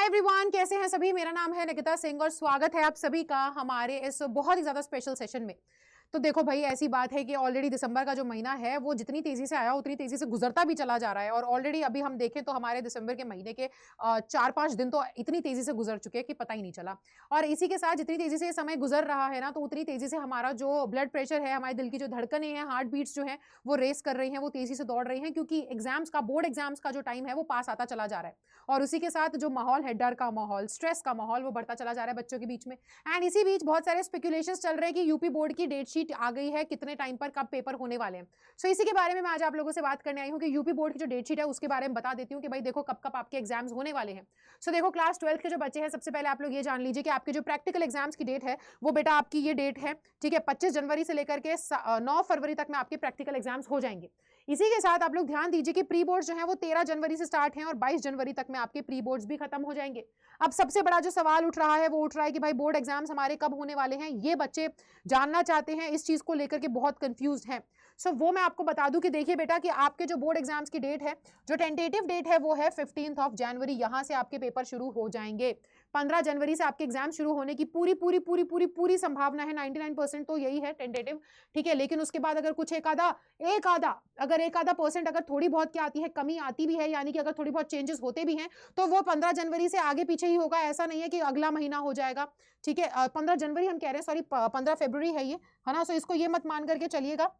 Everyone, कैसे हैं सभी। मेरा नाम है निकिता सिंह और स्वागत है आप सभी का हमारे इस बहुत ही ज्यादा स्पेशल सेशन में। तो देखो भाई, ऐसी बात है कि ऑलरेडी दिसंबर का जो महीना है वो जितनी तेजी से आया उतनी तेजी से गुजरता भी चला जा रहा है और ऑलरेडी अभी हम देखें तो हमारे दिसंबर के महीने के 4-5 दिन तो इतनी तेजी से गुजर चुके हैं कि पता ही नहीं चला। और इसी के साथ जितनी तेजी से समय गुजर रहा है ना, तो उतनी तेजी से हमारा जो ब्लड प्रेशर है, हमारे दिल की जो धड़कनें हैं, हार्ट बीट्स जो है वो रेस कर रही हैं, वो तेजी से दौड़ रही हैं, क्योंकि एग्जाम्स का, बोर्ड एग्जाम्स का जो टाइम है वो पास आता चला जा रहा है। और उसी के साथ जो माहौल है, डर का माहौल, स्ट्रेस का माहौल, वो बढ़ता चला जा रहा है बच्चों के बीच में। एंड इसी बीच बहुत सारे स्पेकुलेशंस चल रहे हैं कि यूपी बोर्ड की डेट शीट आ गई है, कितने टाइम पर कब पेपर होने वाले हैं। सो इसी के बारे में मैं आज आप लोगों से बात करने आई हूं कि यूपी बोर्ड की जो डेट शीट है उसके बारे में बता देती हूं कि भाई देखो कब कब आपके एग्जाम्स होने वाले हैं। सो देखो, क्लास 12 के जो बच्चे हैं, सबसे पहले आप लोग ये जान लीजिए कि आपके जो प्रैक्टिकल एग्जाम्स की डेट है वो बेटा आपकी ये डेट है, ठीक है, 25 जनवरी से लेकर के 9 फरवरी तक में आपके प्रैक्टिकल एग्जाम्स हो जाएंगे। इसी के साथ आप लोग ध्यान दीजिए कि प्री बोर्ड्स जो है वो 13 जनवरी से स्टार्ट हैं और 22 जनवरी तक में आपके प्री बोर्ड्स भी खत्म हो जाएंगे। अब सबसे बड़ा जो सवाल उठ रहा है वो उठ रहा है कि भाई बोर्ड एग्जाम्स हमारे कब होने वाले हैं, ये बच्चे जानना चाहते हैं, इस चीज को लेकर के बहुत कंफ्यूज हैं। सो वो मैं आपको बता दूं कि देखिए बेटा कि आपके जो बोर्ड एग्जाम्स की डेट है, जो टेंटेटिव डेट है वो है 15 जनवरी। यहां से आपके पेपर शुरू हो जाएंगे। 15 जनवरी से आपके एग्जाम शुरू होने की पूरी पूरी पूरी पूरी पूरी संभावना है। 99% तो यही है टेंटेटिव, ठीक है। लेकिन उसके बाद अगर कुछ एक आधा परसेंट अगर थोड़ी बहुत क्या आती है, कमी आती भी है, यानी कि अगर थोड़ी बहुत चेंजेस होते भी हैं तो वो 15 जनवरी से आगे पीछे ही होगा। ऐसा नहीं है कि अगला महीना हो जाएगा, ठीक है। 15 जनवरी हम कह रहे हैं, सॉरी 15 फरवरी है ये, है ना। सो इसको ये मत मान करके चलिएगा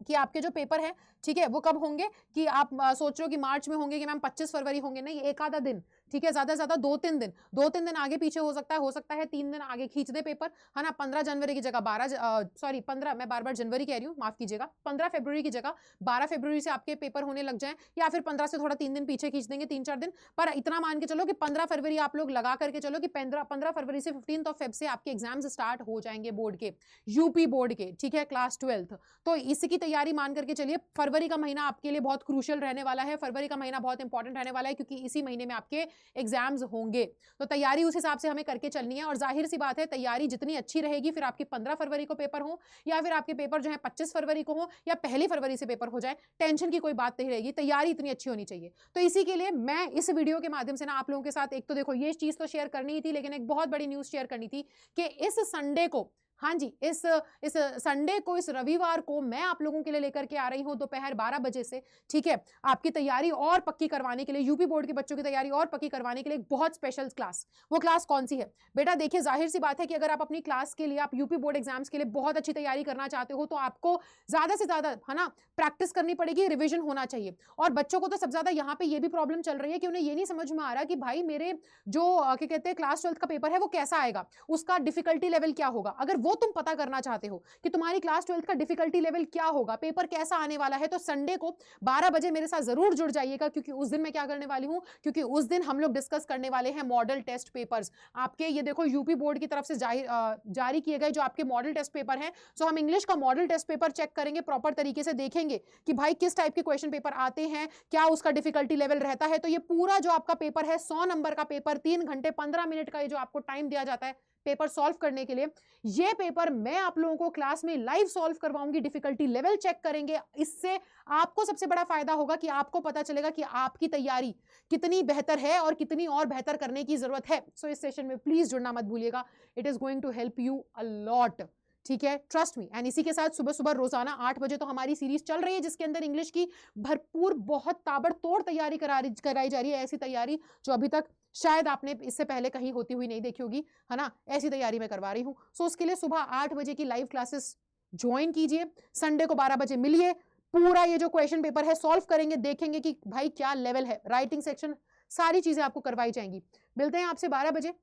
कि आपके जो पेपर है, ठीक है, वो कब होंगे कि आप सोच रहे हो कि मार्च में होंगे कि मैम 25 फरवरी होंगे। नहीं, एक आधा दिन, ठीक है, ज्यादा से ज्यादा 2-3 दिन, 2-3 दिन आगे पीछे हो सकता है 3 दिन आगे खींच दे पेपर, है ना। 15 जनवरी की जगह 15, मैं बार बार जनवरी कह रही हूँ, माफ कीजिएगा, 15 फरवरी की जगह 12 फरवरी से आपके पेपर होने लग जाए, या फिर 15 से थोड़ा 3 दिन पीछे खींच देंगे, 3-4 दिन। पर इतना मान के चलो कि 15 फरवरी आप लोग लगा करके चलो कि 15 फरवरी से 15 फेब से आपके एग्जाम्स स्टार्ट हो जाएंगे बोर्ड के, यूपी बोर्ड के, ठीक है, क्लास 12। तो इसकी तैयारी मान करके चलिए। फरवरी का महीना आपके लिए बहुत क्रूशियल रहने वाला है, फरवरी का महीना बहुत इंपॉर्टेंट रहने वाला है, क्योंकि इसी महीने में आपके एग्जाम्स होंगे। तो तैयारी उस हिसाब से हमें करके चलनी है। और जाहिर सी बात है, तैयारी जितनी अच्छी रहेगी, फिर आपके 15 फरवरी को पेपर हो या फिर आपके पेपर जो है 25 फरवरी को हो या पहली फरवरी से पेपर हो जाए, टेंशन की कोई बात नहीं रहेगी। तैयारी इतनी अच्छी होनी चाहिए। तो इसी के लिए मैं इस वीडियो के माध्यम से ना आप लोगों के साथ, एक तो देखो ये चीज तो शेयर करनी ही थी, लेकिन एक बहुत बड़ी न्यूज शेयर करनी थी कि इस संडे को, हाँ जी, इस संडे को, इस रविवार को मैं आप लोगों के लिए लेकर के आ रही हूं दोपहर 12 बजे से, ठीक है, आपकी तैयारी और पक्की करवाने के लिए, यूपी बोर्ड के बच्चों की तैयारी और पक्की करवाने के लिए एक बहुत स्पेशल क्लास। वो क्लास कौन सी है बेटा? देखिए, जाहिर सी बात है कि अगर आप अपनी क्लास के लिए, आप यूपी बोर्ड एग्जाम्स के लिए बहुत अच्छी तैयारी करना चाहते हो तो आपको ज्यादा से ज्यादा, है ना, प्रैक्टिस करनी पड़ेगी, रिविजन होना चाहिए। और बच्चों को तो सबसे ज्यादा यहाँ पे ये भी प्रॉब्लम चल रही है कि उन्हें ये नहीं समझ में आ रहा कि भाई मेरे जो क्या कहते हैं क्लास 12 का पेपर है वो कैसा आएगा, उसका डिफिकल्टी लेवल क्या होगा। अगर वो तुम पता करना चाहते हो कि तुम्हारी क्लास 12 का डिफिकल्टी लेवल क्या होगा, पेपर कैसा आने वाला है, तो संडे को 12 बजे मेरे साथ जरूर जुड़ जाइएगा। क्योंकि उस दिन मैं क्या करने वाली हूं, क्योंकि उस दिन हम लोग डिस्कस करने वाले हैं मॉडल टेस्ट पेपर्स आपके। ये देखो, यूपी बोर्ड की तरफ से जारी किए गए जो आपके मॉडल टेस्ट पेपर हैं। सो हम इंग्लिश का मॉडल टेस्ट पेपर चेक करेंगे, प्रॉपर तरीके से देखेंगे कि भाई किस टाइप के क्वेश्चन पेपर आते हैं, क्या उसका डिफिकल्टी लेवल रहता है। तो ये पूरा जो आपका पेपर है, 100 नंबर का पेपर, 3 घंटे 15 मिनट का ये जो आपको टाइम दिया जाता है पेपर सॉल्व करने के लिए, ये पेपर मैं आप लोगों को क्लास में लाइव सॉल्व करवाऊंगी, डिफिकल्टी लेवल चेक करेंगे। इससे आपको सबसे बड़ा फायदा होगा कि आपको पता चलेगा कि आपकी तैयारी कितनी बेहतर है और कितनी और बेहतर करने की जरूरत है। सो इस सेशन में प्लीज जुड़ना मत भूलिएगा, it is going to help you a lot, ठीक है, ट्रस्ट मी। एंड इसी के साथ सुबह सुबह रोजाना 8 बजे तो हमारी सीरीज चल रही है, जिसके अंदर इंग्लिश की भरपूर, बहुत ताबड़तोड़ तैयारी कराई जा रही है। ऐसी तैयारी जो अभी तक शायद आपने इससे पहले कहीं होती हुई नहीं देखी होगी, है ना। ऐसी तैयारी मैं करवा रही हूं। सो उसके लिए सुबह 8 बजे की लाइव क्लासेस ज्वाइन कीजिए, संडे को 12 बजे मिलिए, पूरा ये जो क्वेश्चन पेपर है सॉल्व करेंगे, देखेंगे कि भाई क्या लेवल है, राइटिंग सेक्शन, सारी चीजें आपको करवाई जाएंगी। मिलते हैं आपसे 12 बजे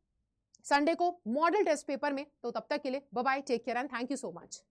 संडे को मॉडल टेस्ट पेपर में। तो तब तक के लिए bye bye, take care and thank you so much.